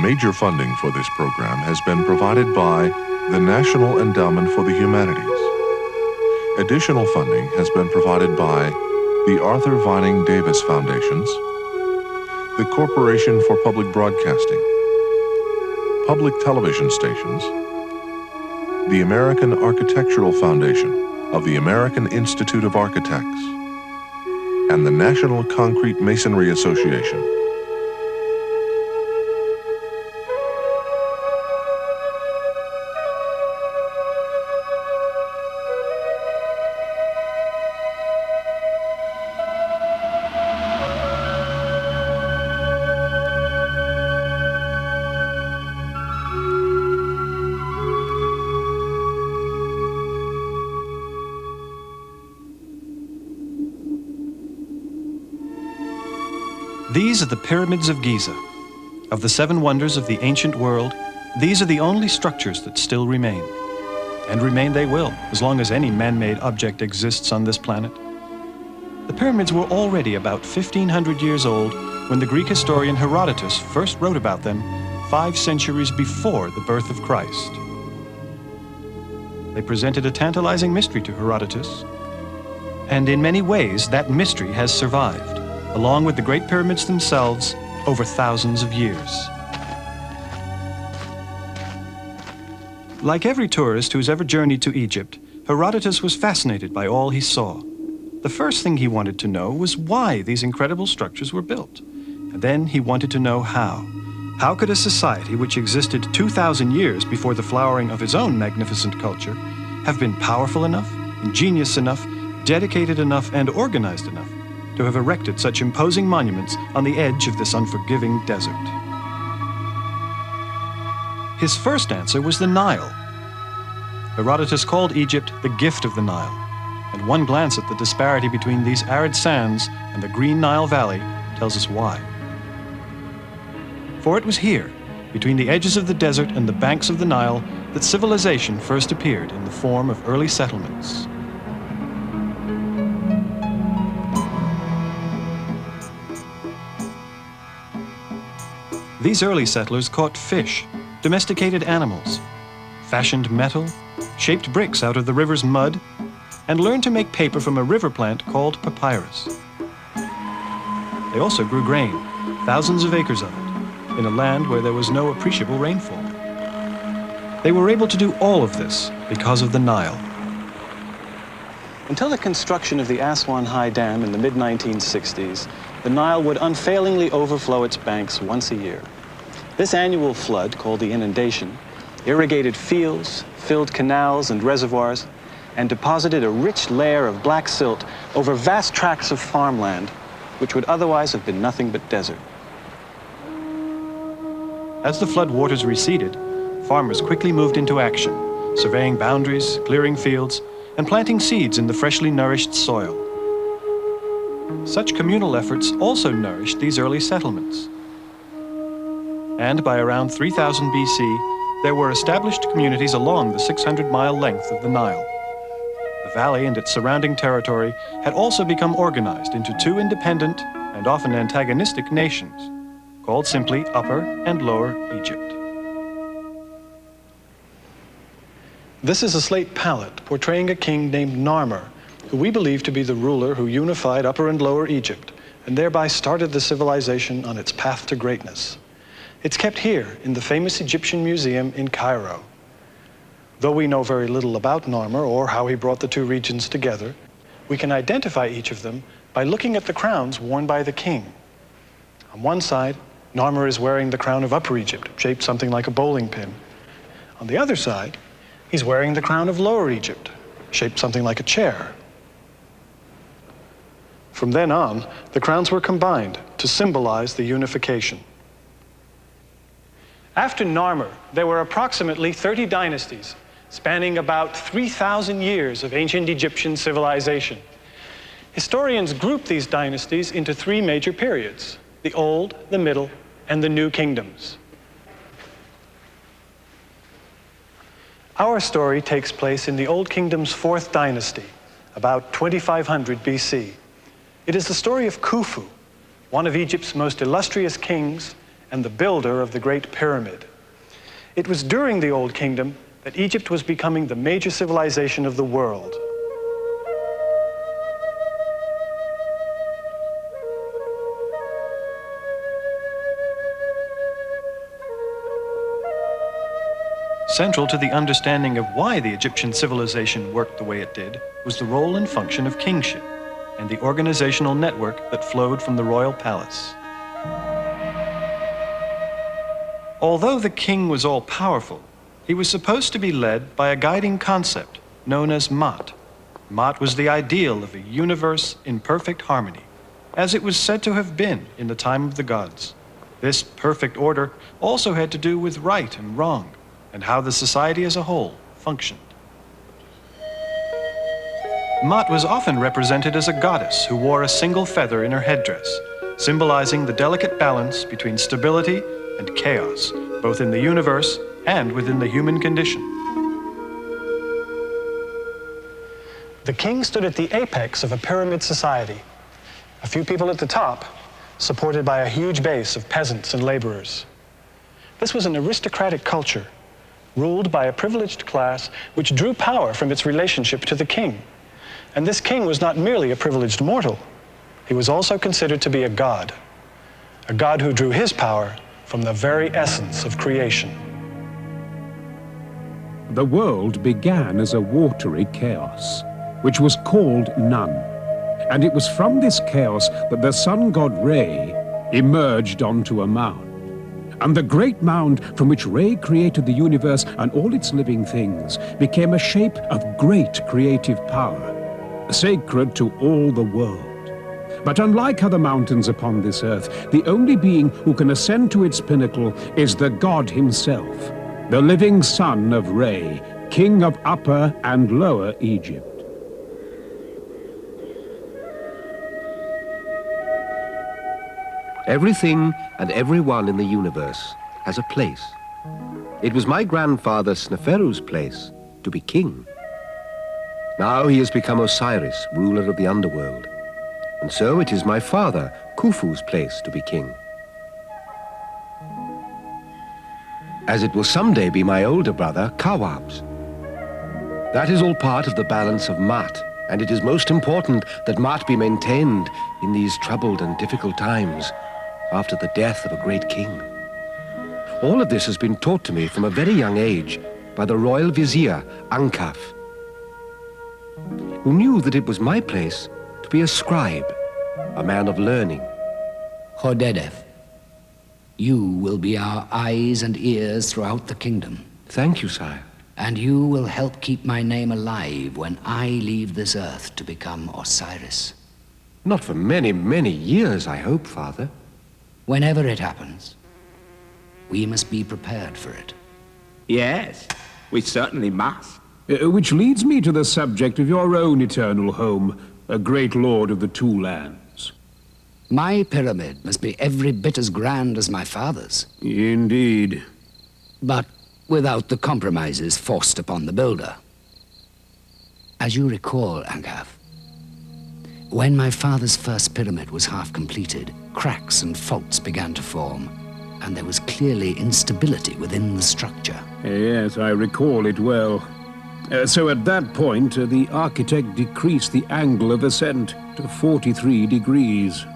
Major funding for this program has been provided by the National Endowment for the Humanities. Additional funding has been provided by the Arthur Vining Davis Foundations, the Corporation for Public Broadcasting, public television stations, the American Architectural Foundation of the American Institute of Architects, and the National Concrete Masonry Association. These are the pyramids of Giza. Of the 7 wonders of the ancient world, these are the only structures that still remain. And remain they will, as long as any man-made object exists on this planet. The pyramids were already about 1,500 years old when the Greek historian Herodotus first wrote about them 5 centuries before the birth of Christ. They presented a tantalizing mystery to Herodotus, and in many ways that mystery has survived, along with the Great Pyramids themselves, over thousands of years. Like every tourist who's ever journeyed to Egypt, Herodotus was fascinated by all he saw. The first thing he wanted to know was why these incredible structures were built. And then he wanted to know how. How could a society which existed 2,000 years before the flowering of his own magnificent culture have been powerful enough, ingenious enough, dedicated enough, and organized enough to have erected such imposing monuments on the edge of this unforgiving desert? His first answer was the Nile. Herodotus called Egypt the gift of the Nile, and one glance at the disparity between these arid sands and the green Nile Valley tells us why. For it was here, between the edges of the desert and the banks of the Nile, that civilization first appeared in the form of early settlements. These early settlers caught fish, domesticated animals, fashioned metal, shaped bricks out of the river's mud, and learned to make paper from a river plant called papyrus. They also grew grain, thousands of acres of it, in a land where there was no appreciable rainfall. They were able to do all of this because of the Nile. Until the construction of the Aswan High Dam in the mid-1960s, the Nile would unfailingly overflow its banks once a year. This annual flood, called the inundation, irrigated fields, filled canals and reservoirs, and deposited a rich layer of black silt over vast tracts of farmland, which would otherwise have been nothing but desert. As the flood waters receded, farmers quickly moved into action, surveying boundaries, clearing fields, and planting seeds in the freshly nourished soil. Such communal efforts also nourished these early settlements. And by around 3000 BC, there were established communities along the 600-mile length of the Nile. The valley and its surrounding territory had also become organized into 2 independent and often antagonistic nations, called simply Upper and Lower Egypt. This is a slate palette portraying a king named Narmer, who we believe to be the ruler who unified Upper and Lower Egypt, and thereby started the civilization on its path to greatness. It's kept here in the famous Egyptian Museum in Cairo. Though we know very little about Narmer or how he brought the 2 regions together, we can identify each of them by looking at the crowns worn by the king. On one side, Narmer is wearing the crown of Upper Egypt, shaped something like a bowling pin. On the other side, he's wearing the crown of Lower Egypt, shaped something like a chair. From then on, the crowns were combined to symbolize the unification. After Narmer, there were approximately 30 dynasties, spanning about 3,000 years of ancient Egyptian civilization. Historians group these dynasties into 3 major periods: the Old, the Middle, and the New Kingdoms. Our story takes place in the Old Kingdom's 4th dynasty, about 2500 BC. It is the story of Khufu, one of Egypt's most illustrious kings and the builder of the Great Pyramid. It was during the Old Kingdom that Egypt was becoming the major civilization of the world. Central to the understanding of why the Egyptian civilization worked the way it did was the role and function of kingship and the organizational network that flowed from the royal palace. Although the king was all-powerful, he was supposed to be led by a guiding concept known as Mat. Mat was the ideal of a universe in perfect harmony, as it was said to have been in the time of the gods. This perfect order also had to do with right and wrong, and how the society as a whole functioned. Mat was often represented as a goddess who wore a single feather in her headdress, symbolizing the delicate balance between stability and chaos, both in the universe and within the human condition. The king stood at the apex of a pyramid society. A few people at the top, supported by a huge base of peasants and laborers. This was an aristocratic culture, ruled by a privileged class which drew power from its relationship to the king. And this king was not merely a privileged mortal. He was also considered to be a god who drew his power from the very essence of creation. The world began as a watery chaos, which was called Nun. And it was from this chaos that the sun god Re emerged onto a mound. And the great mound from which Re created the universe and all its living things became a shape of great creative power, sacred to all the world. But unlike other mountains upon this earth, the only being who can ascend to its pinnacle is the god himself, the living son of Re, king of Upper and Lower Egypt. Everything and everyone in the universe has a place. It was my grandfather Sneferu's place to be king. Now he has become Osiris, ruler of the underworld. And so it is my father, Khufu's place to be king. As it will someday be my older brother, Kawab's. That is all part of the balance of Mat, and it is most important that Mat be maintained in these troubled and difficult times after the death of a great king. All of this has been taught to me from a very young age by the royal vizier, Ankaf, who knew that it was my place to be a scribe, a man of learning. Hodedef, you will be our eyes and ears throughout the kingdom. Thank you, sire. And you will help keep my name alive when I leave this earth to become Osiris. Not for many, many years, I hope, father. Whenever it happens, we must be prepared for it. Yes, we certainly must. Which leads me to the subject of your own eternal home, a great lord of the two lands. My pyramid must be every bit as grand as my father's. Indeed. But without the compromises forced upon the builder. As you recall, Ankaf, when my father's first pyramid was half completed, cracks and faults began to form, and there was clearly instability within the structure. Yes, I recall it well. So at that point, the architect decreased the angle of ascent to 43 degrees.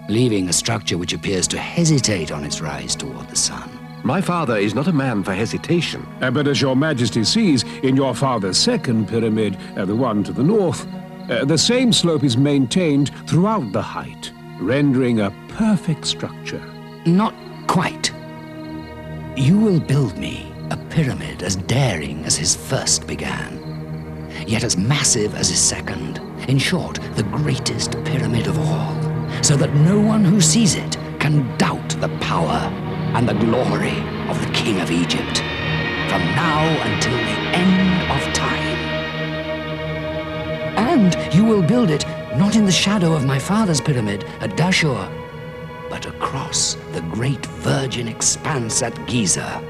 Leaving a structure which appears to hesitate on its rise toward the sun. My father is not a man for hesitation. But as your majesty sees, in your father's second pyramid, the one to the north, the same slope is maintained throughout the height, rendering a perfect structure. Not quite. You will build me a pyramid as daring as his first began, yet as massive as his second. In short, the greatest pyramid of all, so that no one who sees it can doubt the power and the glory of the King of Egypt, from now until the end of time. And you will build it not in the shadow of my father's pyramid at Dashur, but across the great virgin expanse at Giza.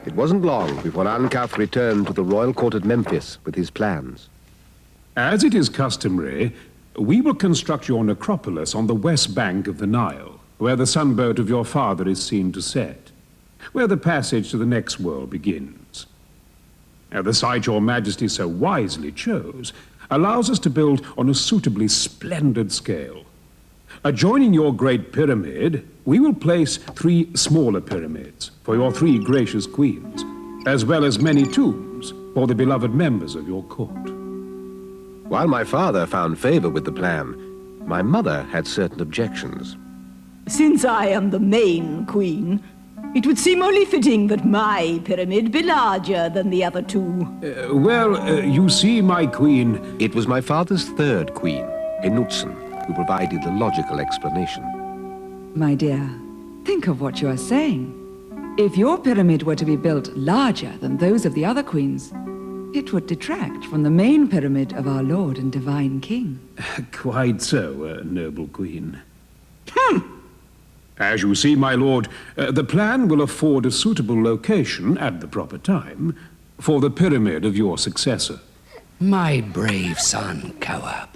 It wasn't long before Ankaf returned to the royal court at Memphis with his plans. As it is customary, we will construct your necropolis on the west bank of the Nile, where the sunboat of your father is seen to set, where the passage to the next world begins. Now, the site your majesty so wisely chose allows us to build on a suitably splendid scale. Adjoining your Great Pyramid, we will place 3 smaller pyramids for your 3 gracious queens, as well as many tombs for the beloved members of your court. While my father found favor with the plan, my mother had certain objections. Since I am the main queen, it would seem only fitting that my pyramid be larger than the other 2. You see, my queen... It was my father's 3rd queen, Enutzen, who provided the logical explanation. My dear, think of what you are saying. If your pyramid were to be built larger than those of the other queens, it would detract from the main pyramid of our Lord and Divine King. Quite so, noble queen. As you see, my lord, the plan will afford a suitable location at the proper time for the pyramid of your successor. My brave son, Kawab.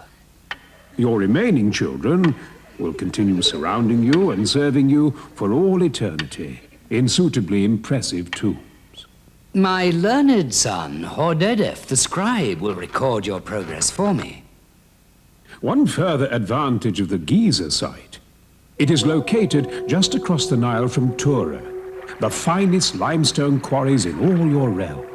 Your remaining children will continue surrounding you and serving you for all eternity in suitably impressive tombs. My learned son, Hordedef, the scribe, will record your progress for me. One further advantage of the Giza site: it is located just across the Nile from Tura, the finest limestone quarries in all your realm.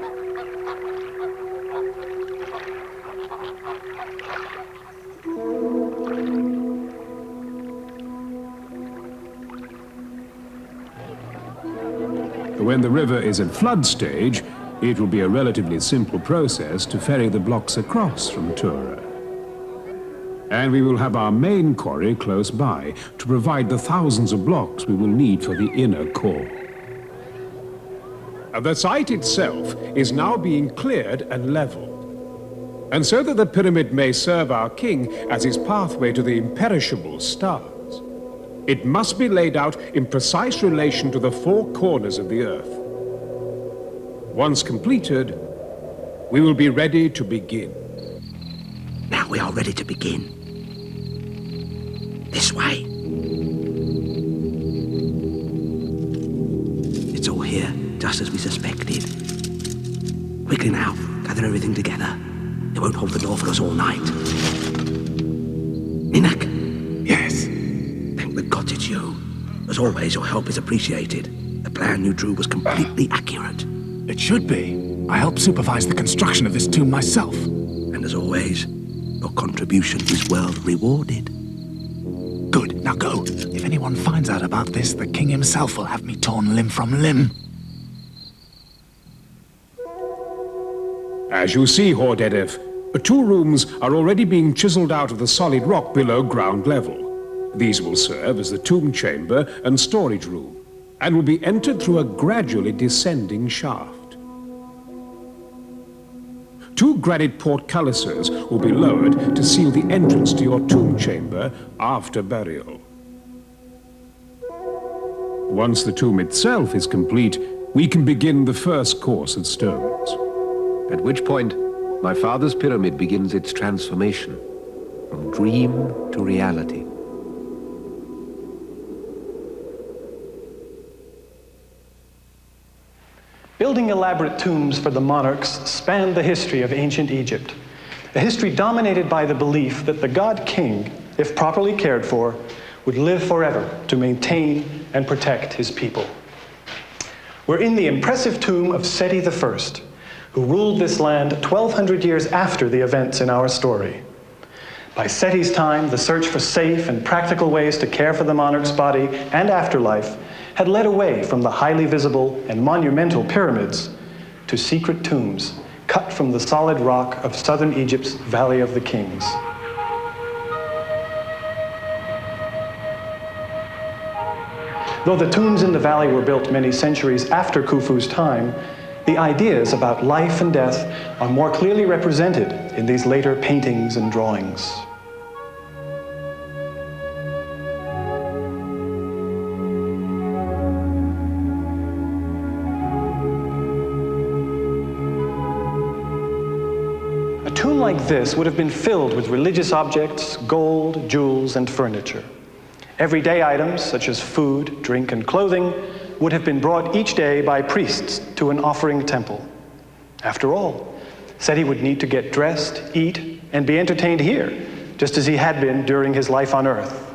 When the river is in flood stage, it will be a relatively simple process to ferry the blocks across from Tura. And we will have our main quarry close by to provide the thousands of blocks we will need for the inner core. The site itself is now being cleared and leveled. And so that the pyramid may serve our king as his pathway to the imperishable stars, it must be laid out in precise relation to the 4 corners of the earth. Once completed, we will be ready to begin. Now we are ready to begin. This way. It's all here, just as we suspected. Quickly now, gather everything together. It won't hold the door for us all night. Minak? Yes? Thank the gods it's you. As always, your help is appreciated. The plan you drew was completely accurate. It should be. I helped supervise the construction of this tomb myself. And as always, your contribution is well rewarded. Good, now go. If anyone finds out about this, the king himself will have me torn limb from limb. As you see, Hordedef, 2 rooms are already being chiseled out of the solid rock below ground level. These will serve as the tomb chamber and storage room, and will be entered through a gradually descending shaft. 2 granite portcullises will be lowered to seal the entrance to your tomb chamber after burial. Once the tomb itself is complete, we can begin the first course of stones. At which point, my father's pyramid begins its transformation from dream to reality. Building elaborate tombs for the monarchs spanned the history of ancient Egypt, a history dominated by the belief that the god king, if properly cared for, would live forever to maintain and protect his people. We're in the impressive tomb of Seti I, who ruled this land 1,200 years after the events in our story. By Seti's time, the search for safe and practical ways to care for the monarch's body and afterlife had led away from the highly visible and monumental pyramids to secret tombs cut from the solid rock of southern Egypt's Valley of the Kings. Though the tombs in the valley were built many centuries after Khufu's time, the ideas about life and death are more clearly represented in these later paintings and drawings. tomb like this would have been filled with religious objects, gold, jewels, and furniture. Everyday items, such as food, drink, and clothing, would have been brought each day by priests to an offering temple. After all, said he would need to get dressed, eat, and be entertained here, just as he had been during his life on earth.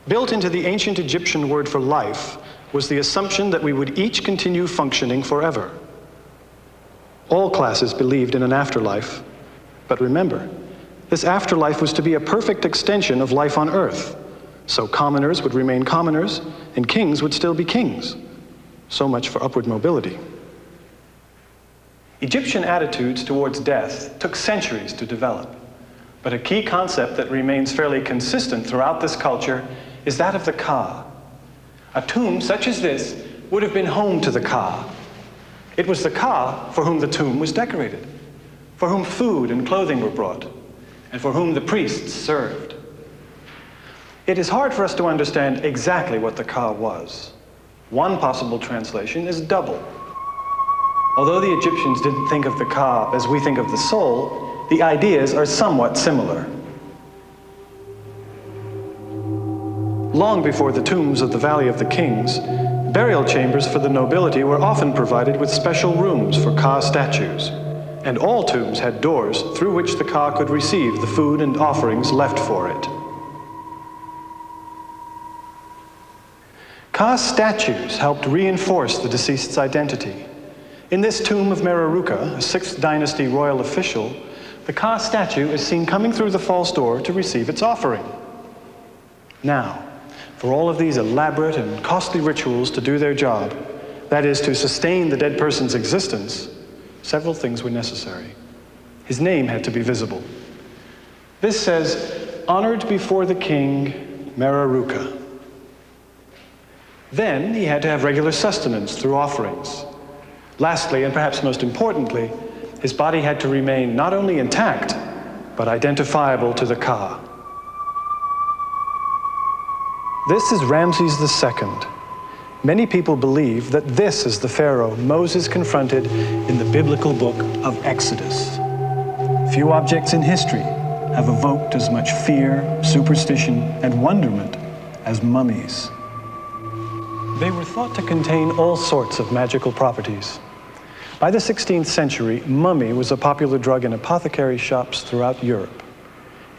Built into the ancient Egyptian word for life was the assumption that we would each continue functioning forever. All classes believed in an afterlife, but remember, this afterlife was to be a perfect extension of life on earth. So commoners would remain commoners, and kings would still be kings. So much for upward mobility. Egyptian attitudes towards death took centuries to develop, but a key concept that remains fairly consistent throughout this culture is that of the Ka. A tomb such as this would have been home to the Ka. It was the Ka for whom the tomb was decorated, for whom food and clothing were brought, and for whom the priests served. It is hard for us to understand exactly what the Ka was. One possible translation is double. Although the Egyptians didn't think of the Ka as we think of the soul, the ideas are somewhat similar. Long before the tombs of the Valley of the Kings, burial chambers for the nobility were often provided with special rooms for Ka statues, and all tombs had doors through which the Ka could receive the food and offerings left for it. Ka statues helped reinforce the deceased's identity. In this tomb of Mereruka, a 6th dynasty royal official, the Ka statue is seen coming through the false door to receive its offering. Now, for all of these elaborate and costly rituals to do their job, that is, to sustain the dead person's existence, several things were necessary. His name had to be visible. This says, "Honored before the king, Mereruka." Then he had to have regular sustenance through offerings. Lastly, and perhaps most importantly, his body had to remain not only intact, but identifiable to the Ka. This is Ramses II. Many people believe that this is the pharaoh Moses confronted in the biblical book of Exodus. Few objects in history have evoked as much fear, superstition, and wonderment as mummies. They were thought to contain all sorts of magical properties. By the 16th century, mummy was a popular drug in apothecary shops throughout Europe.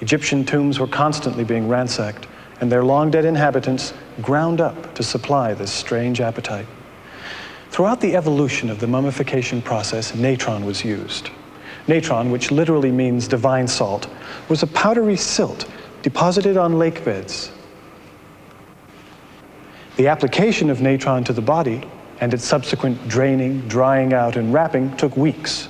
Egyptian tombs were constantly being ransacked, and their long-dead inhabitants ground up to supply this strange appetite. Throughout the evolution of the mummification process, natron was used. Natron, which literally means divine salt, was a powdery silt deposited on lake beds. The application of natron to the body and its subsequent draining, drying out, and wrapping took weeks.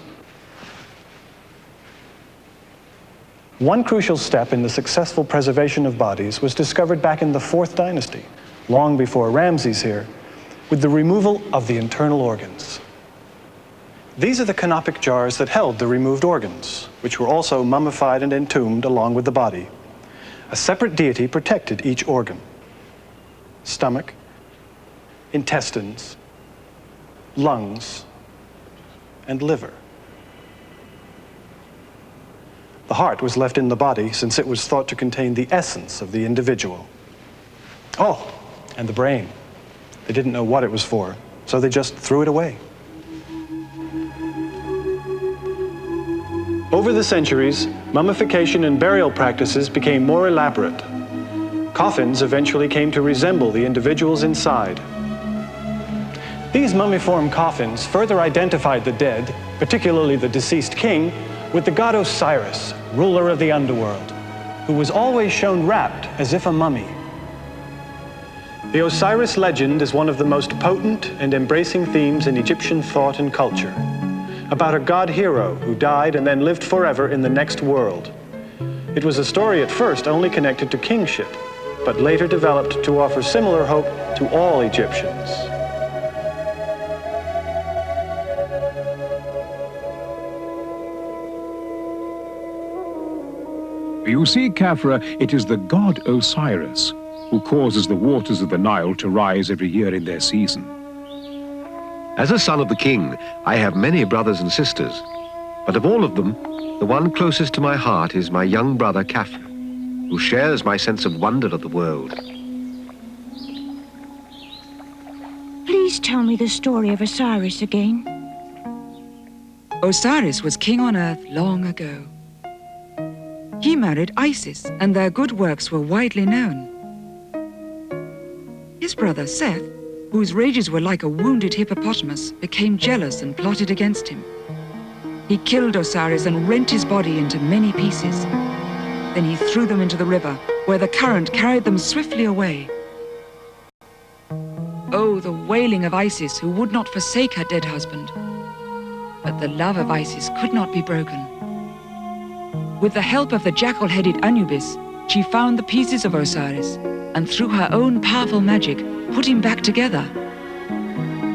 One crucial step in the successful preservation of bodies was discovered back in the 4th dynasty, long before Ramses here, with the removal of the internal organs. These are the canopic jars that held the removed organs, which were also mummified and entombed along with the body. A separate deity protected each organ: stomach, intestines, lungs, and liver. The heart was left in the body since it was thought to contain the essence of the individual. Oh, and the brain. They didn't know what it was for, so they just threw it away. Over the centuries, mummification and burial practices became more elaborate. Coffins eventually came to resemble the individuals inside. These mummiform coffins further identified the dead, particularly the deceased king, with the god Osiris, ruler of the underworld, who was always shown wrapped as if a mummy. The Osiris legend is one of the most potent and embracing themes in Egyptian thought and culture, about a god hero who died and then lived forever in the next world. It was a story at first only connected to kingship, but later developed to offer similar hope to all Egyptians. You see, Khafra, it is the god Osiris who causes the waters of the Nile to rise every year in their season. As a son of the king, I have many brothers and sisters, But of all of them, the one closest to my heart is my young brother Khafra, who shares my sense of wonder of the world. Please tell me the story of Osiris again. Osiris was king on Earth long ago. He married Isis, and their good works were widely known. His brother Seth, whose rages were like a wounded hippopotamus, became jealous and plotted against him. He killed Osiris and rent his body into many pieces. Then he threw them into the river, where the current carried them swiftly away. Oh, the wailing of Isis, who would not forsake her dead husband. But the love of Isis could not be broken. With the help of the jackal-headed Anubis, she found the pieces of Osiris, and through her own powerful magic, put him back together.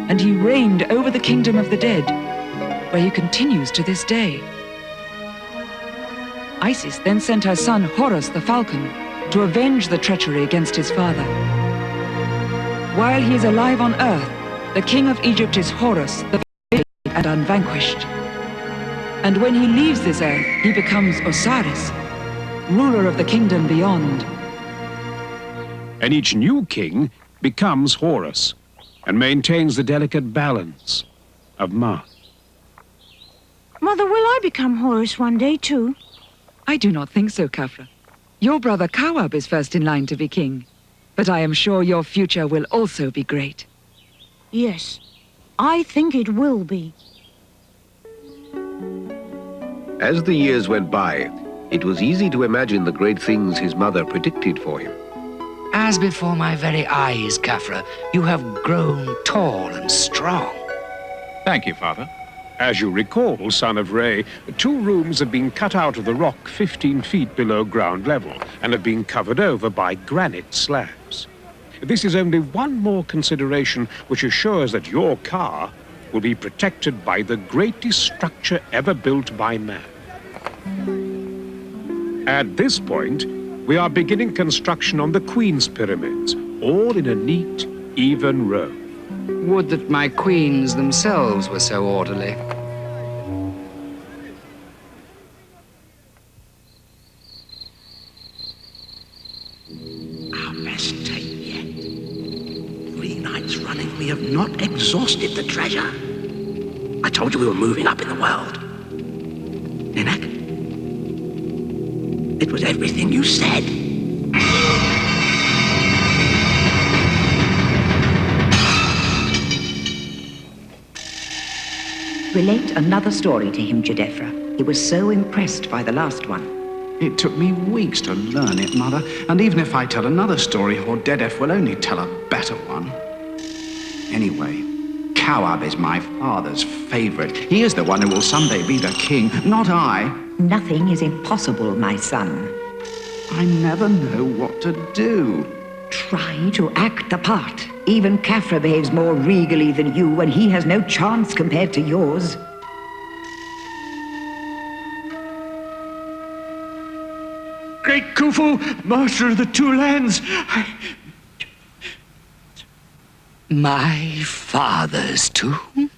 And he reigned over the kingdom of the dead, where he continues to this day. Isis then sent her son Horus the falcon to avenge the treachery against his father. While he is alive on earth, the king of Egypt is Horus, the faithful and unvanquished. And when he leaves this earth, he becomes Osiris, ruler of the kingdom beyond. And each new king becomes Horus and maintains the delicate balance of Ma'at. Mother, will I become Horus one day too? I do not think so, Khafra. Your brother Kawab is first in line to be king. But I am sure your future will also be great. Yes, I think it will be. As the years went by, it was easy to imagine the great things his mother predicted for him. As before my very eyes, Khafra, you have grown tall and strong. Thank you, Father. As you recall, son of Re, 2 rooms have been cut out of the rock 15 feet below ground level and have been covered over by granite slabs. This is only one more consideration which assures that your car will be protected by the greatest structure ever built by man. At this point, we are beginning construction on the Queen's pyramids, all in a neat, even row. Would that my queens themselves were so orderly. Our best take yet. 3 nights running, we have not exhausted the treasure. I told you we were moving up in the world. Ninak, it was everything you said. Relate another story to him, Jadefra. He was so impressed by the last one. It took me weeks to learn it, Mother. And even if I tell another story, Hordedef will only tell a better one. Anyway, Kawab is my father's favorite. He is the one who will someday be the king, not I. Nothing is impossible, my son. I never know what to do. Try to act the part. Even Khafra behaves more regally than you, and he has no chance compared to yours. Great Khufu, master of the 2 lands, My father's tomb?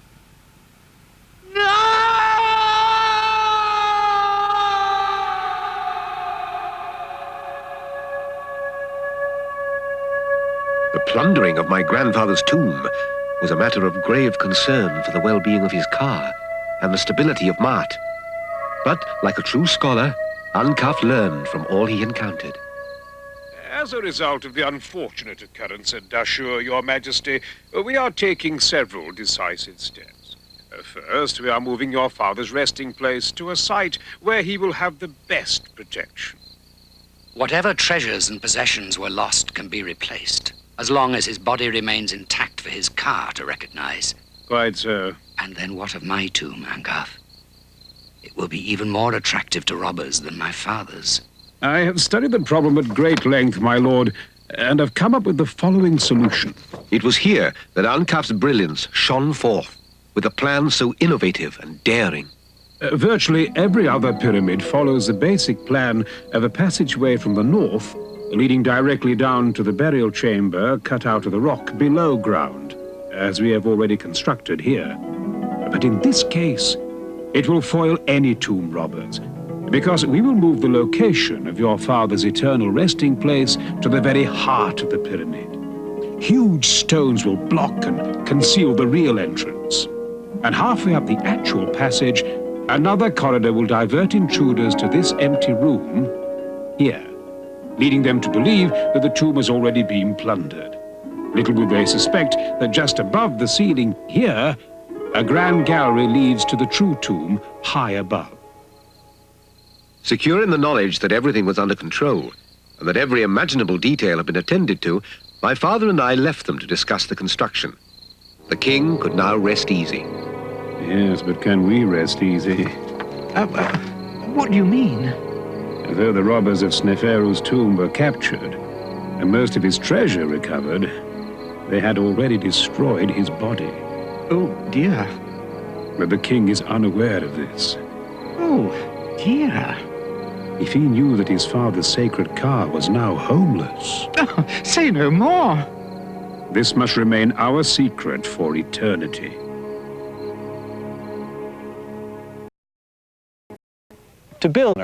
The plundering of my grandfather's tomb was a matter of grave concern for the well-being of his car and the stability of Ma'at. But, like a true scholar, Ankaf learned from all he encountered. As a result of the unfortunate occurrence at Dashur, Your Majesty, we are taking several decisive steps. First, we are moving your father's resting place to a site where he will have the best protection. Whatever treasures and possessions were lost can be replaced, as long as his body remains intact for his car to recognize. Quite so. And then what of my tomb, Ankaf? It will be even more attractive to robbers than my father's. I have studied the problem at great length, my lord, and have come up with the following solution. It was here that Ankaf's brilliance shone forth, with a plan so innovative and daring. Virtually every other pyramid follows the basic plan of a passageway from the north, leading directly down to the burial chamber cut out of the rock below ground, as we have already constructed here. But in this case, It will foil any tomb robbers, because we will move the location of your father's eternal resting place to the very heart of the pyramid. Huge stones will block and conceal the real entrance. And halfway up the actual passage, another corridor will divert intruders to this empty room here, leading them to believe that the tomb has already been plundered. Little will they suspect that just above the ceiling here, a grand gallery leads to the true tomb high above. Secure in the knowledge that everything was under control and that every imaginable detail had been attended to, my father and I left them to discuss the construction. The king could now rest easy. Yes, but can we rest easy? What do you mean? Though the robbers of Sneferu's tomb were captured and most of his treasure recovered, they had already destroyed his body. Oh, dear. But the king is unaware of this. Oh, dear. If he knew that his father's sacred car was now homeless... Oh, say no more. This must remain our secret for eternity. To build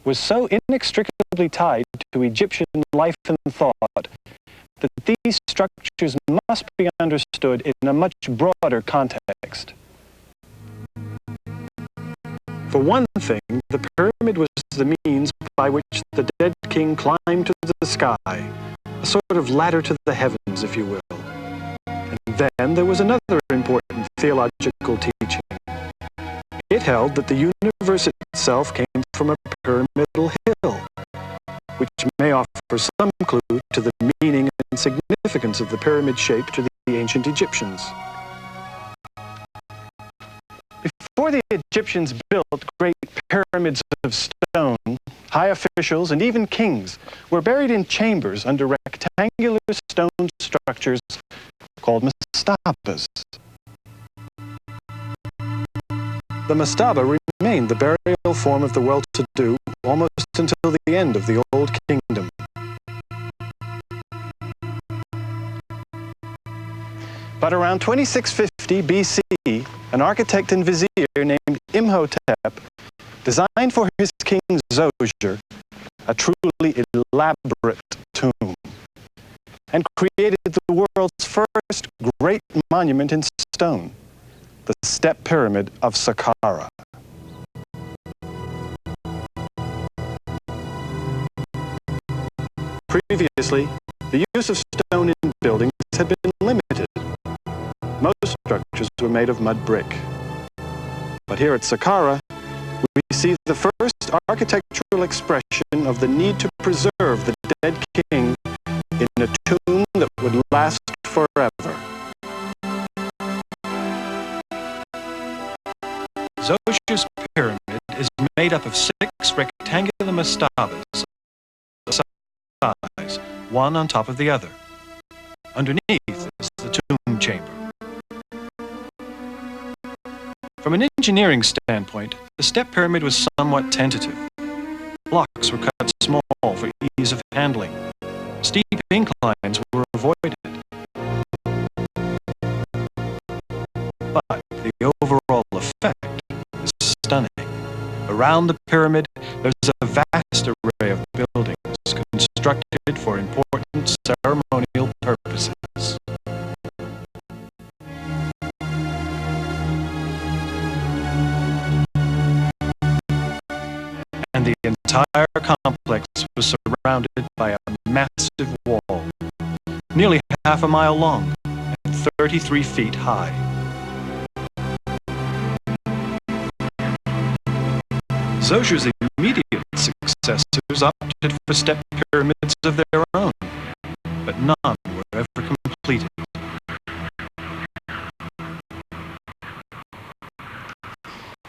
was so inextricably tied to Egyptian life and thought that these structures must be understood in a much broader context. For one thing, the pyramid was the means by which the dead king climbed to the sky, a sort of ladder to the heavens, if you will. And then there was another important theological teaching. It held that the universe itself came from a pyramidal hill, which may offer some clue to the meaning and significance of the pyramid shape to the ancient Egyptians. Before the Egyptians built great pyramids of stone, high officials and even kings were buried in chambers under rectangular stone structures called mastabas. The mastaba remained the burial form of the well-to-do almost until the end of the Old Kingdom. But around 2650 BC, an architect and vizier named Imhotep designed for his king Zoser a truly elaborate tomb and created the world's first great monument in stone, the Step Pyramid of Saqqara. Previously, the use of stone in buildings had been limited. Most structures were made of mud brick. But here at Saqqara, we see the first architectural expression of the need to preserve the dead king in a tomb that would last forever. Zoser's pyramid is made up of 6 rectangular mastabas, size, one on top of the other. Underneath is the tomb chamber. From an engineering standpoint, the step pyramid was somewhat tentative. Blocks were cut small for ease of handling. Steep inclines were avoided. But the overall effect is stunning. Around the pyramid, there's a vast array of buildings constructed for important ceremonial purposes. And the entire complex was surrounded by a massive wall, nearly half a mile long and 33 feet high. Zoser's immediate successors opted for step pyramids of their own, but none were ever completed.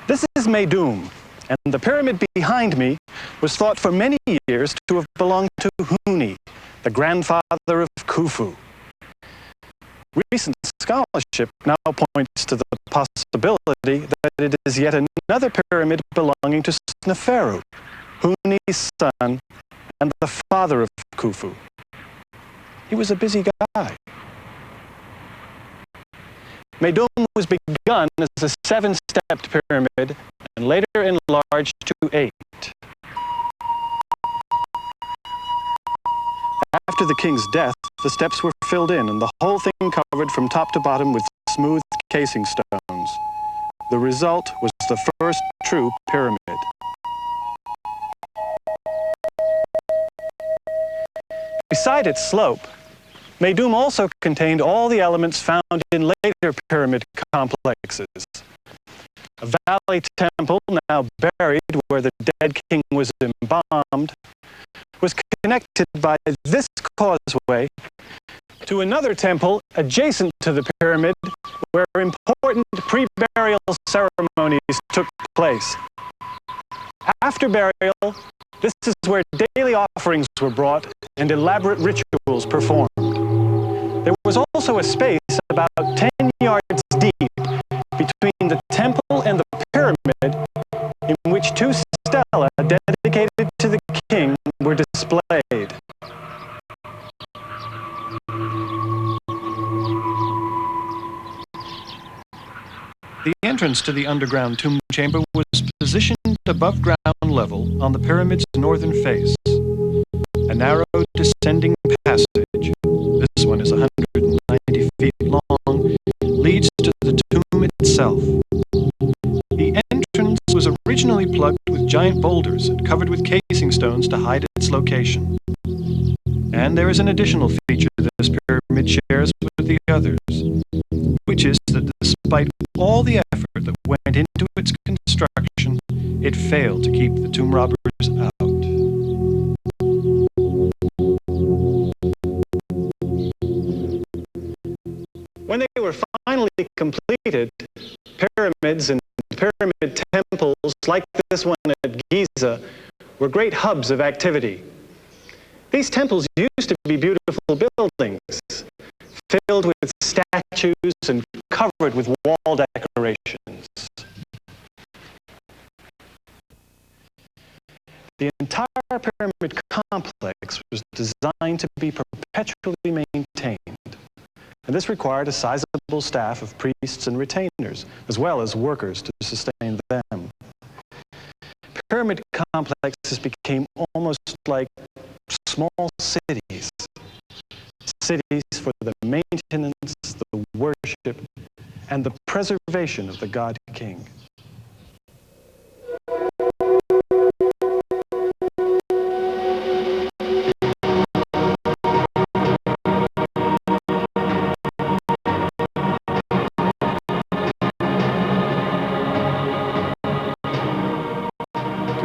This is Meidum, and the pyramid behind me was thought for many years to have belonged to Huni, the grandfather of Khufu. Recent scholarship now points to the possibility that it is yet another pyramid belonging to Sneferu, Huni's son and the father of Khufu. He was a busy guy. Meidum was begun as a 7-stepped pyramid and later enlarged to 8. After the king's death, the steps were filled in and the whole thing covered from top to bottom with smooth casing stones. The result was the first true pyramid. Beside its slope, Meidum also contained all the elements found in later pyramid complexes. A valley temple, now buried where the dead king was embalmed, was connected by this causeway to another temple adjacent to the pyramid where important pre-burial ceremonies took place. After burial, this is where daily offerings were brought and elaborate rituals performed. There was also a space about 10 yards deep between the temple and the pyramid in which 2 stelae dedicated to the king were displayed. The entrance to the underground tomb chamber was positioned above ground level on the pyramid's northern face. A narrow descending passage, this one is 190 feet long, leads to the tomb itself. The entrance was originally plugged with giant boulders and covered with casing stones to hide its location. And there is an additional feature that this pyramid shares with the others, which is that despite all the effort that went into its construction, it failed to keep the tomb robbers out. When they were finally completed, pyramids and pyramid temples like this one at Giza were great hubs of activity. These temples used to be beautiful buildings, filled with statues and covered with wall decorations. The entire pyramid complex was designed to be perpetually maintained, and this required a sizable staff of priests and retainers, as well as workers to sustain them. Pyramid complexes became almost like small cities. Cities for the maintenance, the worship, and the preservation of the God King.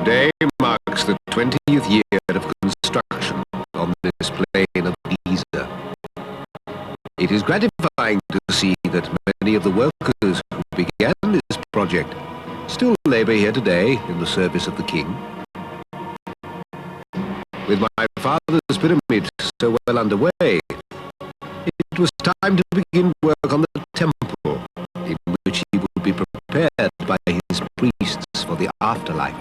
Today marks the 20th year of construction on this plain of Giza. It is gratifying to see that many of the workers who began this project still labor here today in the service of the king. With my father's pyramid so well underway, it was time to begin work on the temple, in which he would be prepared by his priests for the afterlife.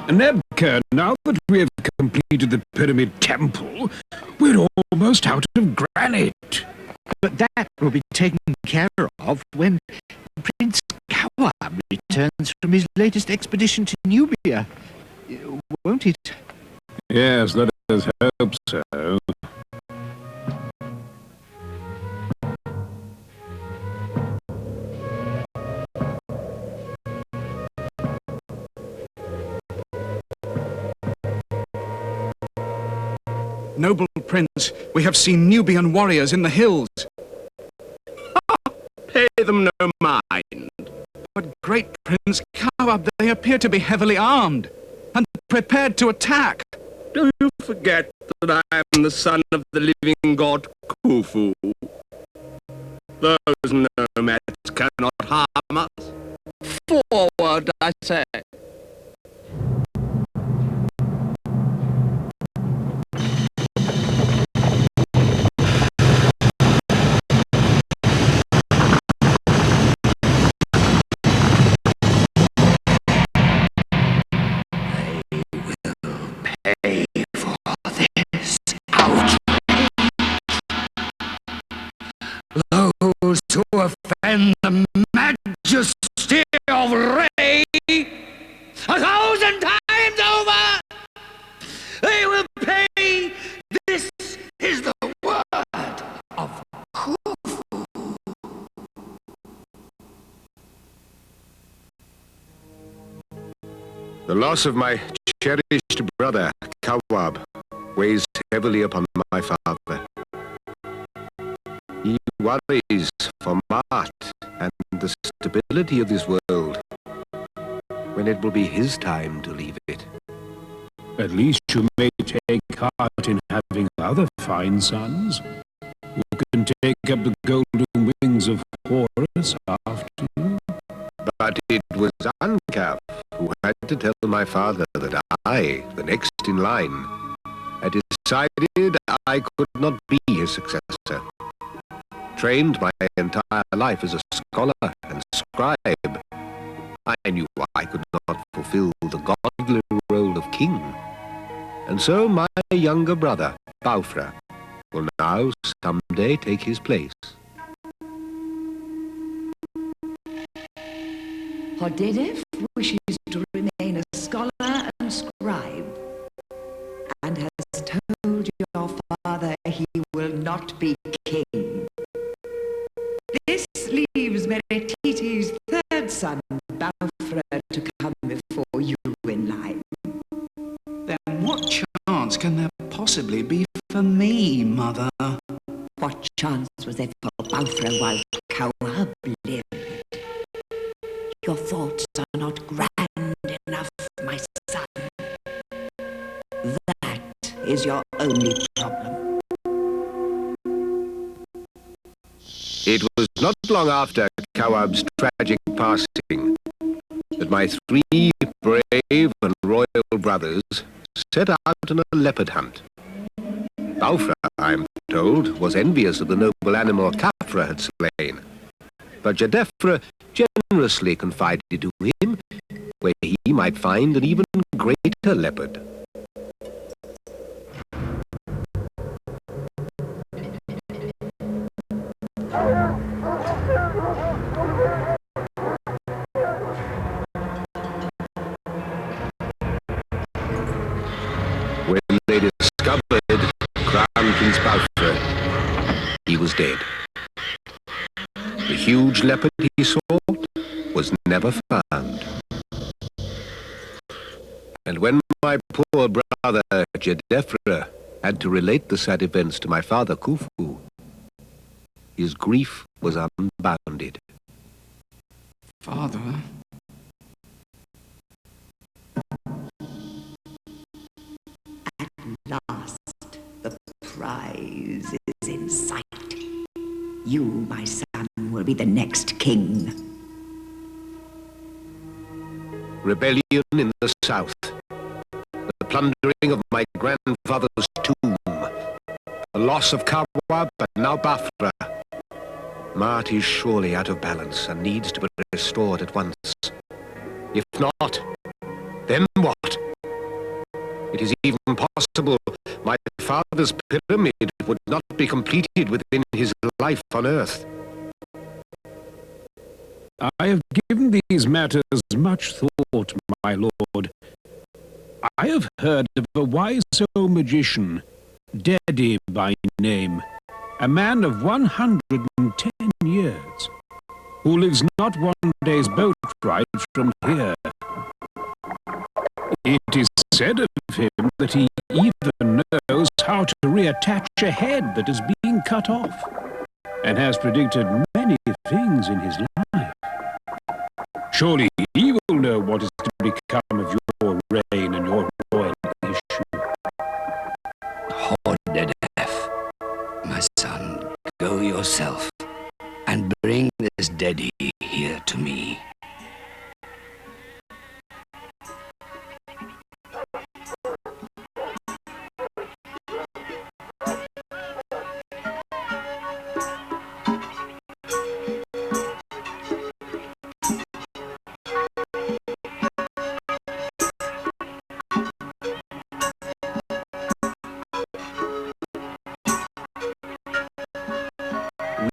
Nebka, now that we have completed the pyramid temple, we're almost out of granite. But that will be taken care of when Prince Kawab returns from his latest expedition to Nubia, won't it? Yes, let us hope so. Noble Prince, we have seen Nubian warriors in the hills. Pay them no mind. But Great Prince Kawab, they appear to be heavily armed and prepared to attack. Do you forget that I am the son of the living god Khufu? Those nomads cannot harm us. Forward, I say. Those who offend the majesty of The loss of my cherished brother, Kawab, weighs heavily upon my father. He worries for Mart and the stability of this world, when it will be his time to leave it. At least you may take heart in having other fine sons, who can take up the golden wings of Horus after you. But it was Ankaf who had to tell my father that I, the next in line, had decided I could not be his successor. Trained my entire life as a scholar and scribe, I knew I could not fulfill the godly role of king. And so my younger brother, Baufra, will now someday take his place. Hodedef wishes to remain a scholar and scribe, and has told your father he will not be king. This leaves Meretiti's third son, Baufra, to come before you in line. Then what chance can there possibly be for me, Mother? What chance was there for Baufra while Kawab lived? Your thoughts are not grand enough, my son. That is your only problem. It was not long after Kawab's tragic passing that my three brave and royal brothers set out on a leopard hunt. Baufra, I am told, was envious of the noble animal Khafra had slain, but Jadefra generously confided to him where he might find an even greater leopard. When they discovered Crown Prince Baufra, he was dead. The huge leopard he sought was never found. And when my poor brother Jedefra had to relate the sad events to my father Khufu, his grief was unbounded. Father? At last, the prize is in sight. You, my son, will be the next king. Rebellion in the south, the plundering of my grandfather's tomb, the loss of Kawab and now Baufra. Mart is surely out of balance and needs to be restored at once. If not, then what? It is even possible my father's pyramid would not be completed within his life on Earth. I have given these matters much thought, my lord. I have heard of a wise old magician, Dedi by name, a man of 110 years, who lives not one day's boat ride from here. It is said of him that he even knows how to reattach a head that is being cut off, and has predicted many things in his life. Surely he will know what is to become of your reign and your royal issue. Hodedef, my son, go yourself and bring this Dedi here to me.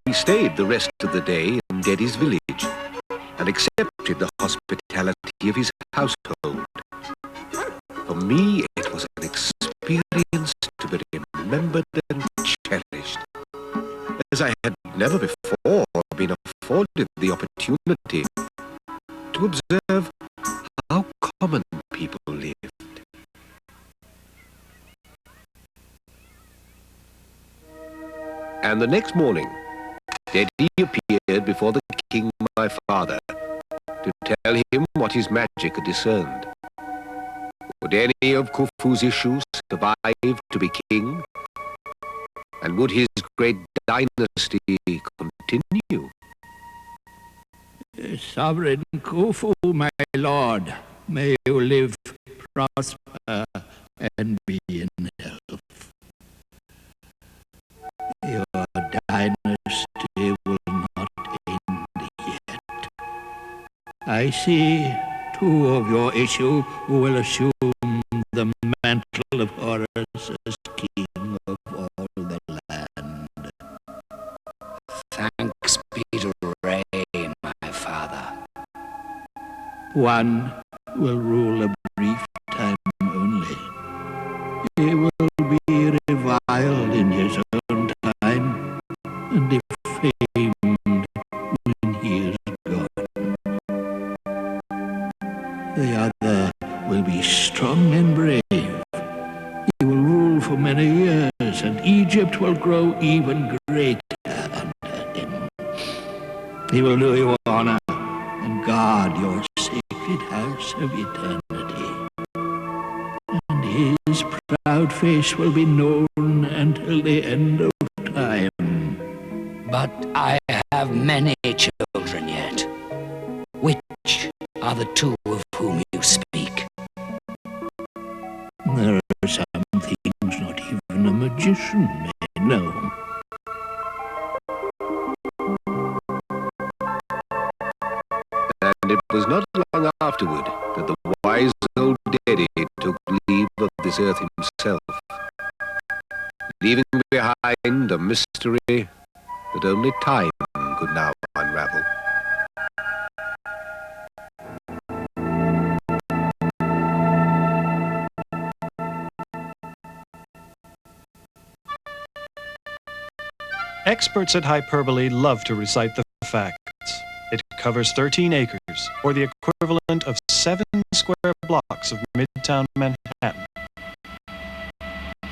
We stayed the rest of the day in Dedi's village and accepted the hospitality of his household. For me, it was an experience to be remembered and cherished, as I had never before been afforded the opportunity to observe how common people And the next morning, Dedi appeared before the king, my father, to tell him what his magic had discerned. Would any of Khufu's issues survive to be king? And would his great dynasty continue? Sovereign Khufu, my lord, may you live, prosper, and be in health. Your dynasty will not end yet. I see two of your issue who will assume the mantle of Horus as king of all the land. Thanks be to Re, my father. One will rule a brief time only. He will be reviled in his own time and defamed when he is gone. The other will be strong and brave. He will rule for many years, and Egypt will grow even greater under him. He will do you honor and guard your sacred house of eternity. And his proud face will be known until the end of time. But I have many children yet. Which are the two of whom you speak? There are some things not even a magician may know. And it was not long afterward that the wise old Dedi took leave of this earth himself, leaving behind a mystery that only time could now unravel. Experts at hyperbole love to recite the facts. It covers 13 acres, or the equivalent of 7 square blocks of Midtown Manhattan.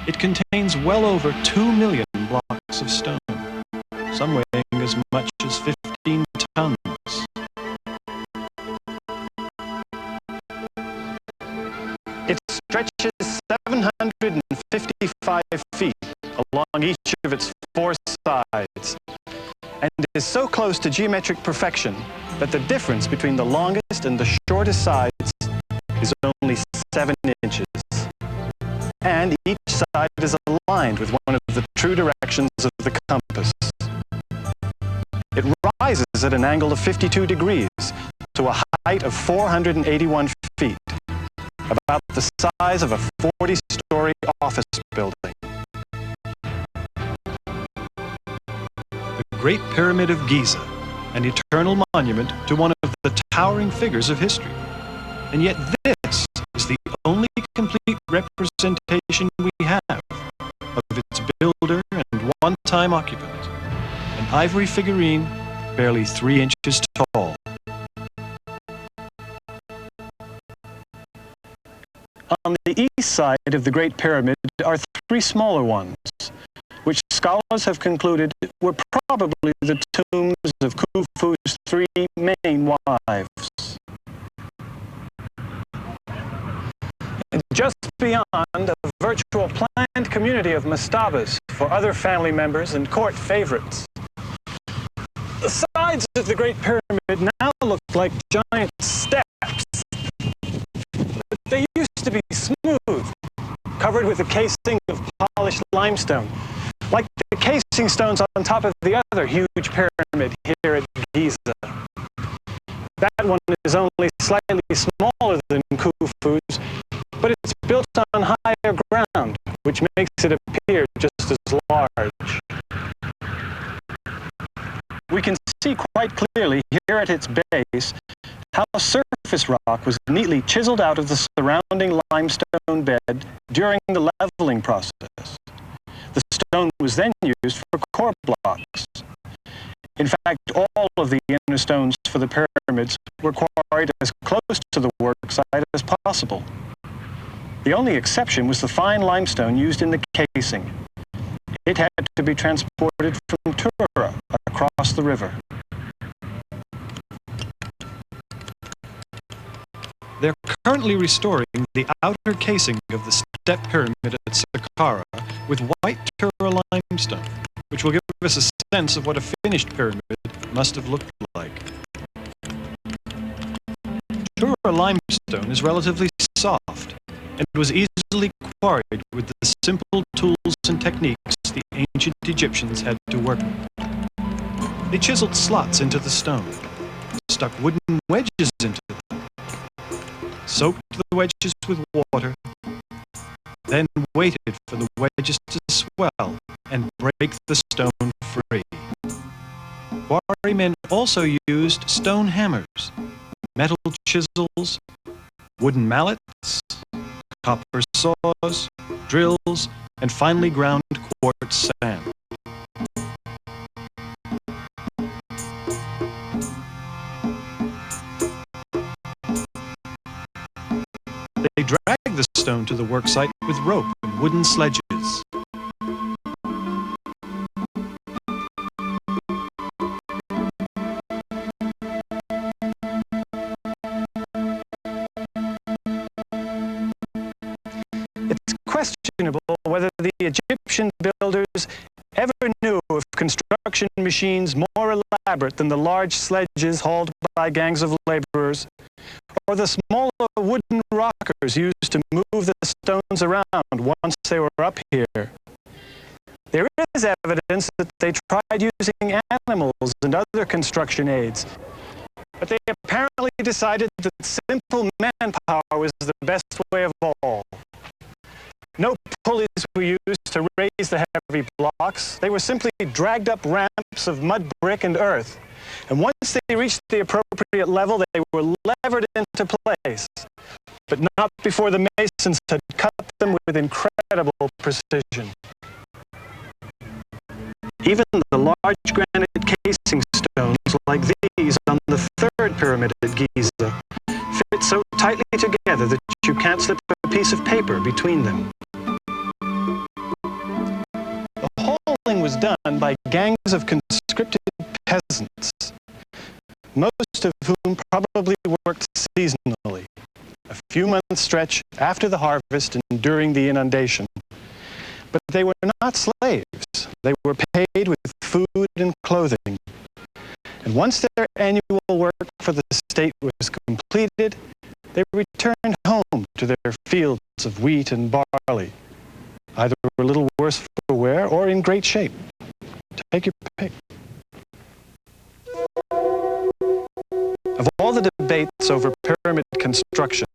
It contains well over 2 million blocks of stone, some weighing as much as 15 tons. It stretches 755 feet along each of its 4 sides, and is so close to geometric perfection that the difference between the longest and the shortest sides is only 7 inches. And each side is aligned with one of the true directions of the compass. It rises at an angle of 52 degrees to a height of 481 feet, about the size of a 40-story office building. The Great Pyramid of Giza, an eternal monument to one of the towering figures of history. And yet this is the only complete representation we have of its builder and one-time occupant, an ivory figurine barely 3 inches tall. On the east side of the Great Pyramid are 3 smaller ones, which scholars have concluded were probably the tombs of Khufu's 3 main wives. And just beyond, a virtual planned community of mastabas for other family members and court favorites. The sides of the Great Pyramid now look like giant steps. But they used to be smooth, covered with a casing of polished limestone, like the casing stones on top of the other huge pyramid here at Giza. That one is only slightly smaller than Khufu's, but it's built on higher ground, which makes it appear just as large. We can see quite clearly here at its base how surface rock was neatly chiseled out of the surrounding limestone bed during the leveling process. The stone was then used for core blocks. In fact, all of the inner stones for the pyramids were quarried as close to the work site as possible. The only exception was the fine limestone used in the casing. It had to be transported from Tura across the river. They're currently restoring the outer casing of the step pyramid at Saqqara with white Tura limestone, which will give us a sense of what a finished pyramid must have looked like. Tura limestone is relatively soft and was easily quarried with the simple tools and techniques the ancient Egyptians had to work with. They chiseled slots into the stone, stuck wooden wedges into them, soaked the wedges with water, then waited for the wedges to swell and break the stone free. Quarrymen also used stone hammers, metal chisels, wooden mallets, copper saws, drills, and finely ground quartz sand. They dragged the stone to the worksite with rope and wooden sledges. It's questionable whether the Egyptian builders ever knew of construction machines more elaborate than the large sledges hauled by gangs of laborers, or the smaller wooden rockers used to move the stones around once they were up here. There is evidence that they tried using animals and other construction aids, but they apparently decided that simple manpower was the best way of all. No pulleys were used to raise the heavy blocks. They were simply dragged up ramps of mud, brick, and earth. And once they reached the appropriate level, they were levered into place. But not before the masons had cut them with incredible precision. Even the large granite casing stones like these on the third pyramid at Giza fit so tightly together that you can't slip a piece of paper between them. The hauling was done by gangs of conscripted peasants, most of whom probably worked seasonally, a few months stretch after the harvest and during the inundation. But they were not slaves. They were paid with food and clothing. And once their annual work for the state was completed, they returned home to their fields of wheat and barley, either a little worse for wear or in great shape. Take your pick. Of all the debates over pyramid construction,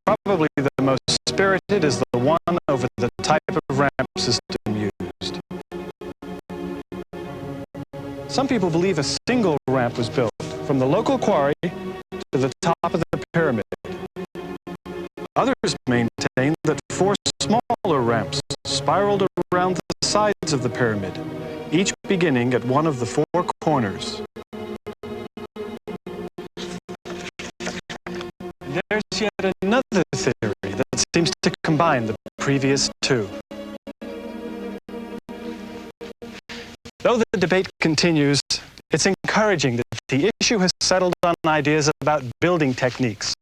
probably the most spirited is the one over the type of ramp system used. Some people believe a single ramp was built from the local quarry to the top of the pyramid. Others maintain that 4 smaller ramps spiraled around the sides of the pyramid, each beginning at one of the 4 corners. There's yet another theory that seems to combine the previous 2. Though the debate continues, it's encouraging that the issue has settled on ideas about building techniques,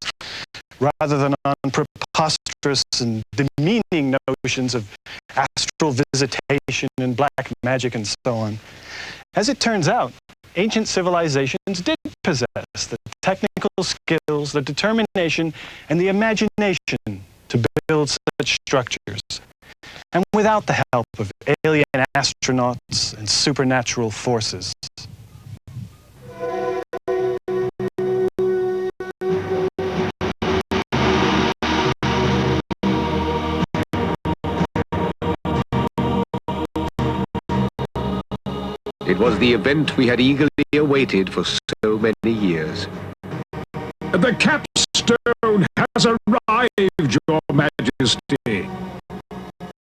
rather than on preposterous and demeaning notions of astral visitation and black magic and so on. As it turns out, ancient civilizations did possess the technical skills, the determination, and the imagination to build such structures. And without the help of alien astronauts and supernatural forces. It was the event we had eagerly awaited for so many years. The capstone has arrived, Your Majesty.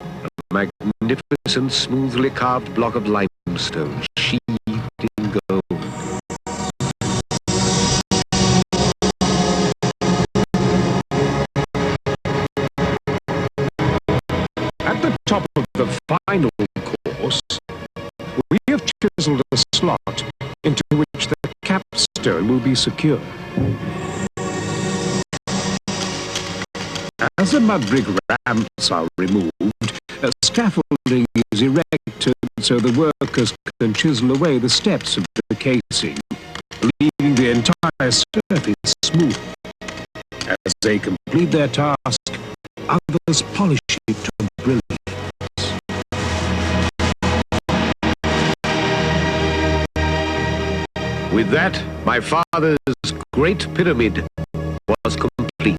A magnificent, smoothly carved block of limestone, sheathed in gold. At the top of the final course, chiseled a slot into which the capstone will be secured. As the mud brick ramps are removed, a scaffolding is erected so the workers can chisel away the steps of the casing, leaving the entire surface smooth. As they complete their task, others polish it to brilliance. With that, my father's Great Pyramid was complete.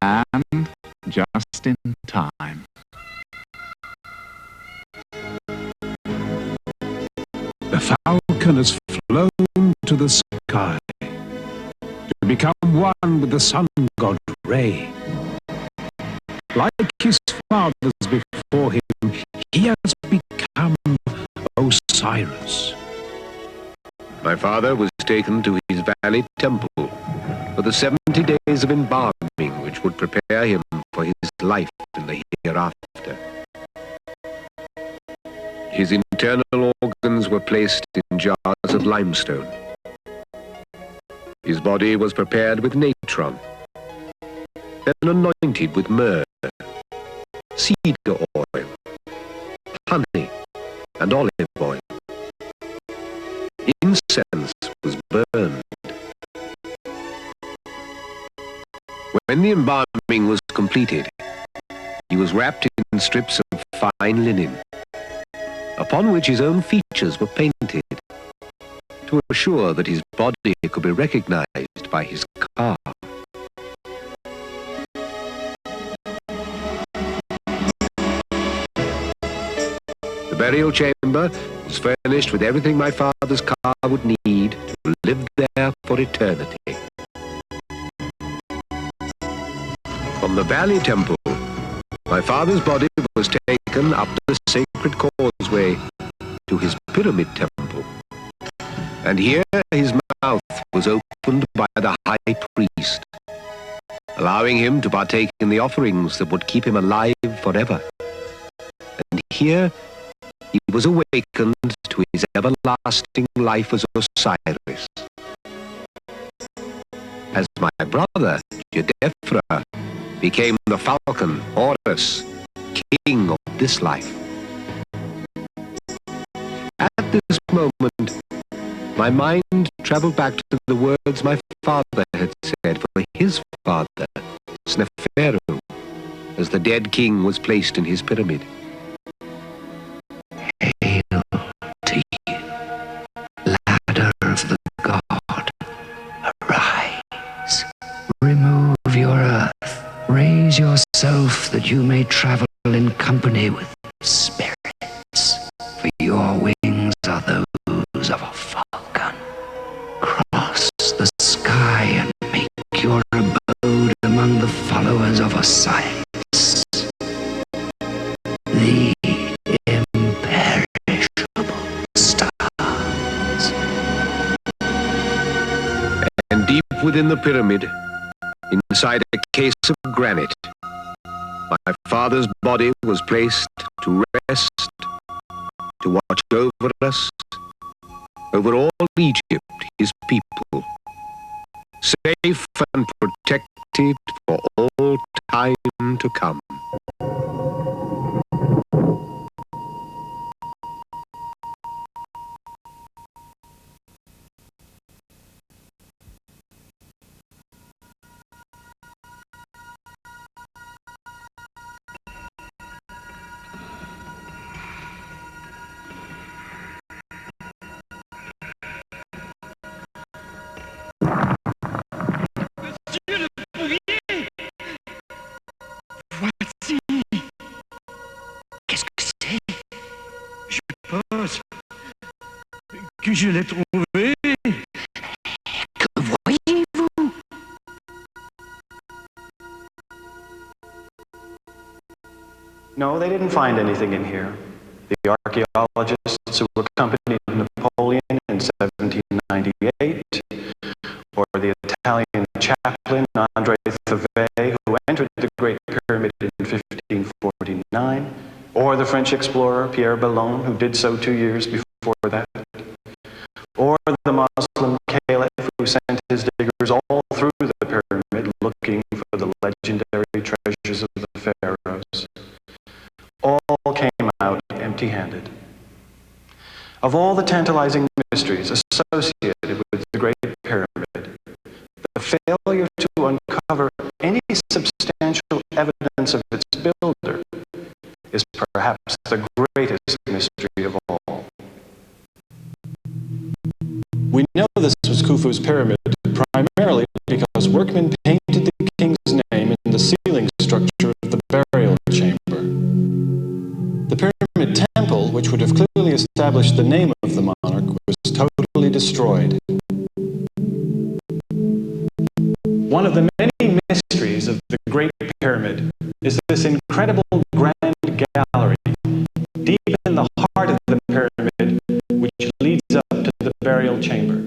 And just in time. The falcon has flown to the sky to become one with the sun god Re. Like his fathers before him, he has become Osiris. My father was taken to his valley temple for the 70 days of embalming which would prepare him for his life in the hereafter. His internal organs were placed in jars of limestone. His body was prepared with natron, then anointed with myrrh, cedar oil, honey, and olive oil. Incense was burned. When the embalming was completed, he was wrapped in strips of fine linen, upon which his own features were painted, to assure that his body could be recognized by his ka. The burial chamber was furnished with everything my father's ka would need to live there for eternity. From the valley temple, my father's body was taken up the sacred causeway to his pyramid temple. And here his mouth was opened by the high priest, allowing him to partake in the offerings that would keep him alive forever. And here he was awakened to his everlasting life as Osiris. As my brother, Jedefra, became the falcon, Horus, king of this life. At this moment, my mind traveled back to the words my father had said for his father, Sneferu, as the dead king was placed in his pyramid. Hail to you, ladder of the god. Arise, remove your earth, raise yourself that you may travel in company with spirits, for your wings are those of a falcon. Cross the sky and make your abode among the followers of Osiris, the imperishable stars. And deep within the pyramid, inside a case of granite, my father's body was placed to rest, to watch over us, over all Egypt, his people, safe and protected for all time to come. Que je l'ai trouvé. Que voyez-vous? No, they didn't find anything in here. The archaeologists who accompanied Napoleon in 1798, or the Italian chaplain André Fave entered the Great Pyramid in 1549, or the French explorer Pierre Bellon, who did so 2 years before that, or the Muslim caliph who sent his diggers all through the pyramid looking for the legendary treasures of the pharaohs, all came out empty-handed. Of all the tantalizing mysteries associated with the Great Pyramid, the failure to uncover any substantial evidence of its builder is perhaps the greatest mystery of all. We know this was Khufu's pyramid primarily because workmen painted the king's name in the ceiling structure of the burial chamber. The pyramid temple, which would have clearly established the name of the monarch, was totally destroyed. One of the many mysteries of the Great Pyramid is this incredible grand gallery deep in the heart of the pyramid, which leads up to the burial chamber.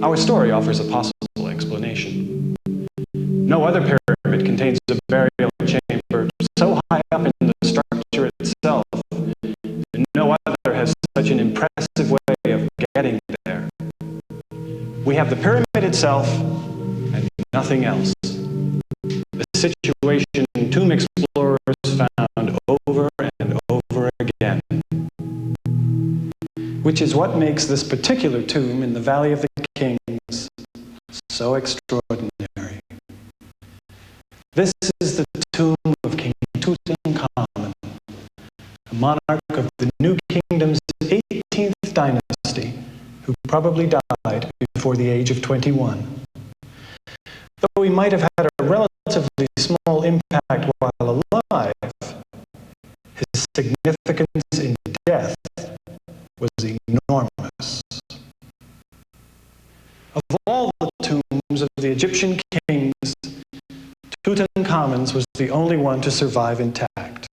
Our story offers a possible explanation. No other pyramid contains a burial chamber so high up in the structure itself, and no other has such an impressive way of getting there. We have the pyramid itself and nothing else. The situation tomb explorers found over and over again, which is what makes this particular tomb in the Valley of the Kings so extraordinary. This is the tomb of King Tutankhamun, a monarch of the New Kingdom's 18th dynasty, who probably died before the age of 21. Though he might have had a relatively small impact while alive, his significance in death was enormous. Of all the tombs of the Egyptian kings, Tutankhamun's was the only one to survive intact.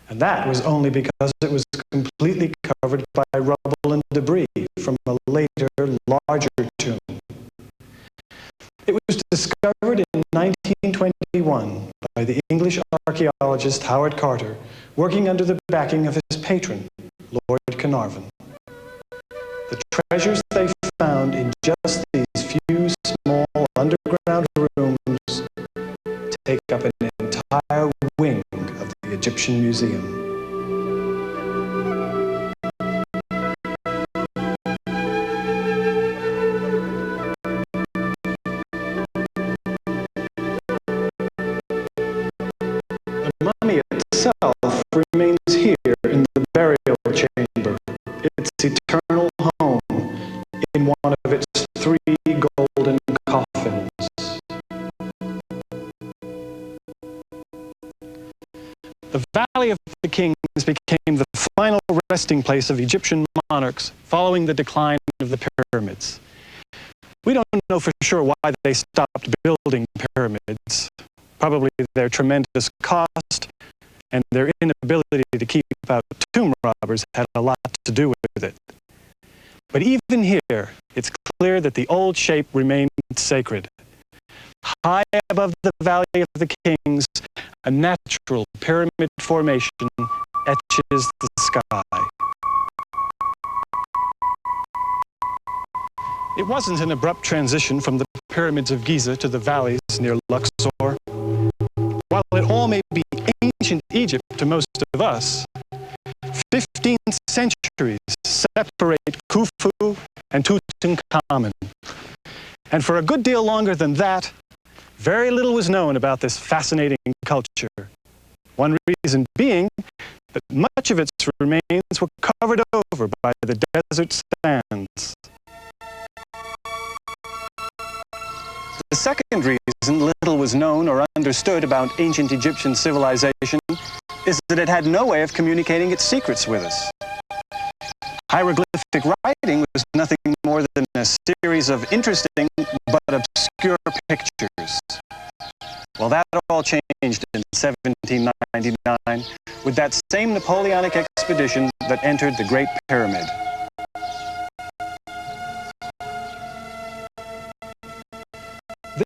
And that was only because it was completely covered by rubble and debris from a later, larger tomb. It was discovered in 1921 by the English archaeologist Howard Carter, working under the backing of his patron, Lord Carnarvon. The treasures they found in just these few small underground rooms take up an entire wing of the Egyptian Museum. The mummy itself remains here in the burial chamber, its eternal home, in one of its 3 golden coffins. The Valley of the Kings became the final resting place of Egyptian monarchs following the decline of the pyramids. We don't know for sure why they stopped building pyramids. Probably their tremendous cost and their inability to keep out tomb robbers had a lot to do with it. But even here, it's clear that the old shape remained sacred. High above the Valley of the Kings, a natural pyramid formation etches the sky. It wasn't an abrupt transition from the pyramids of Giza to the valleys near Luxor. While it all may be ancient Egypt to most of us, 15 centuries separate Khufu and Tutankhamun. And for a good deal longer than that, very little was known about this fascinating culture. One reason being that much of its remains were covered over by the desert sands. The second reason little was known or understood about ancient Egyptian civilization is that it had no way of communicating its secrets with us. Hieroglyphic writing was nothing more than a series of interesting but obscure pictures. Well, that all changed in 1799 with that same Napoleonic expedition that entered the Great Pyramid.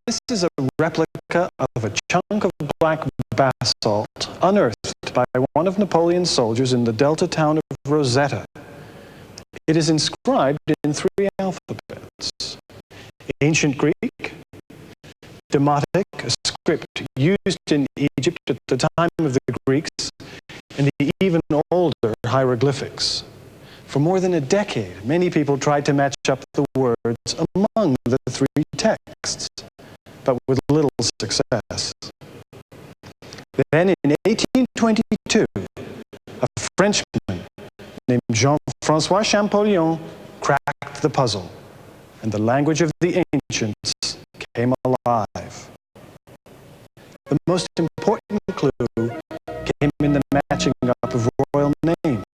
This is a replica of a chunk of black basalt unearthed by one of Napoleon's soldiers in the delta town of Rosetta. It is inscribed in 3 alphabets: Ancient Greek, Demotic, a script used in Egypt at the time of the Greeks, and the even older hieroglyphics. For more than a decade, many people tried to match up the words among the 3 texts, but with little success. Then in 1822, a Frenchman named Jean-François Champollion cracked the puzzle, and the language of the ancients came alive. The most important clue came in the matching up of royal names,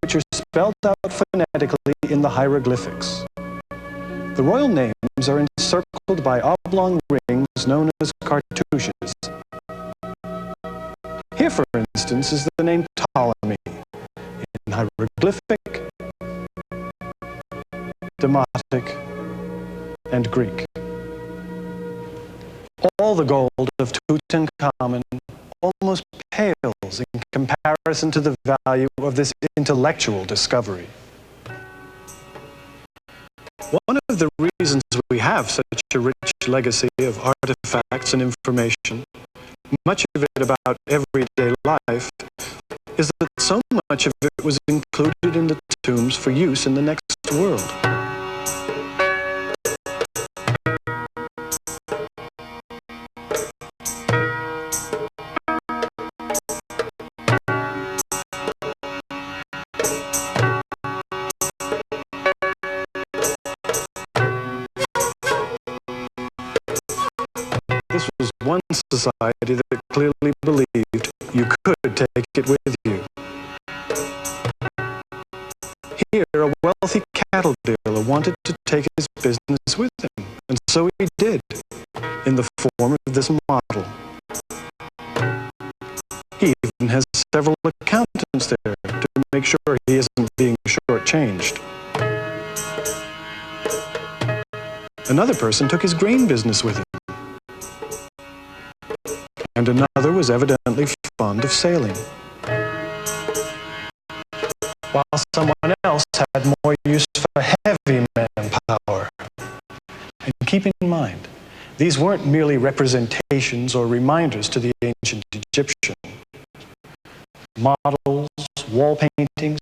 which are spelled out phonetically in the hieroglyphics. The royal names are encircled by oblong rings known as cartouches. Here, for instance, is the name Ptolemy in hieroglyphic, Demotic, and Greek. All the gold of Tutankhamun almost pales in comparison to the value of this intellectual discovery. One of the reasons we have such a rich legacy of artifacts and information, much of it about everyday life, is that so much of it was included in the tombs for use in the next world. This was one society that clearly believed you could take it with you. Here, a wealthy cattle dealer wanted to take his business with him, and so he did, in the form of this model. He even has several accountants there to make sure he isn't being shortchanged. Another person took his grain business with him. And another was evidently fond of sailing. While someone else had more use for heavy manpower. And keep in mind, these weren't merely representations or reminders to the ancient Egyptian. Models, wall paintings,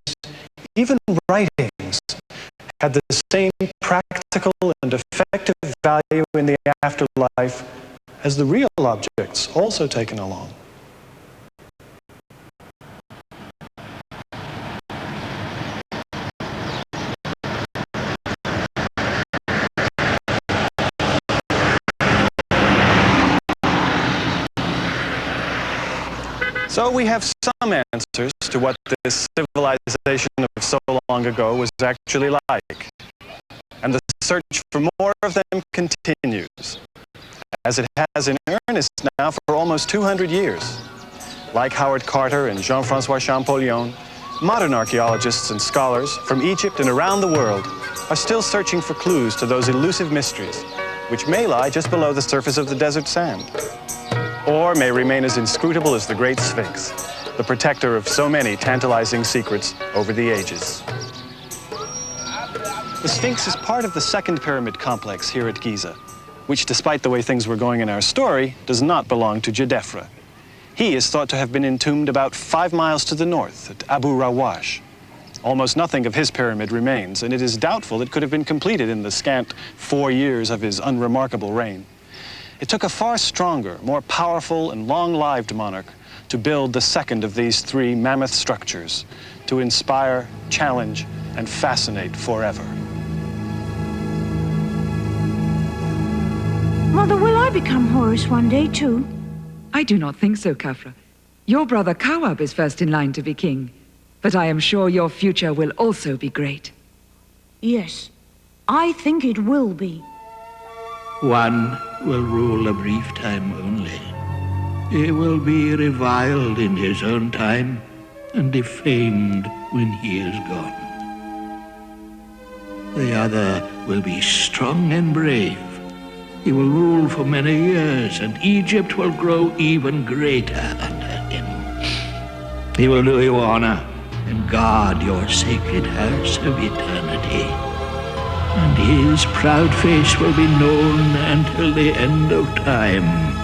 even writings had the same practical and effective value in the afterlife as the real objects also taken along. So we have some answers to what this civilization of so long ago was actually like. And the search for more of them continues, as it has in earnest now for almost 200 years. Like Howard Carter and Jean-François Champollion, modern archaeologists and scholars from Egypt and around the world are still searching for clues to those elusive mysteries, which may lie just below the surface of the desert sand, or may remain as inscrutable as the Great Sphinx, the protector of so many tantalizing secrets over the ages. The Sphinx is part of the second pyramid complex here at Giza, which, despite the way things were going in our story, does not belong to Djedefre. He is thought to have been entombed about 5 miles to the north at Abu Rawash. Almost nothing of his pyramid remains, and it is doubtful it could have been completed in the scant 4 years of his unremarkable reign. It took a far stronger, more powerful, and long-lived monarch to build the second of these 3 mammoth structures, to inspire, challenge, and fascinate forever. Mother, will I become Horus one day too? I do not think so, Khafra. Your brother Kawab is first in line to be king, but I am sure your future will also be great. Yes, I think it will be. One will rule a brief time only. He will be reviled in his own time and defamed when he is gone. The other will be strong and brave, He will rule for many years, and Egypt will grow even greater under him. He will do you honor and guard your sacred house of eternity. And his proud face will be known until the end of time.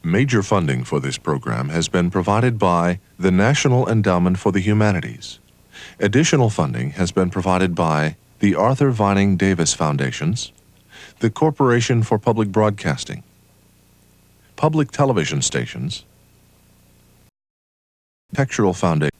Major funding for this program has been provided by the National Endowment for the Humanities. Additional funding has been provided by the Arthur Vining Davis Foundations, the Corporation for Public Broadcasting, public television stations, Textural Foundation,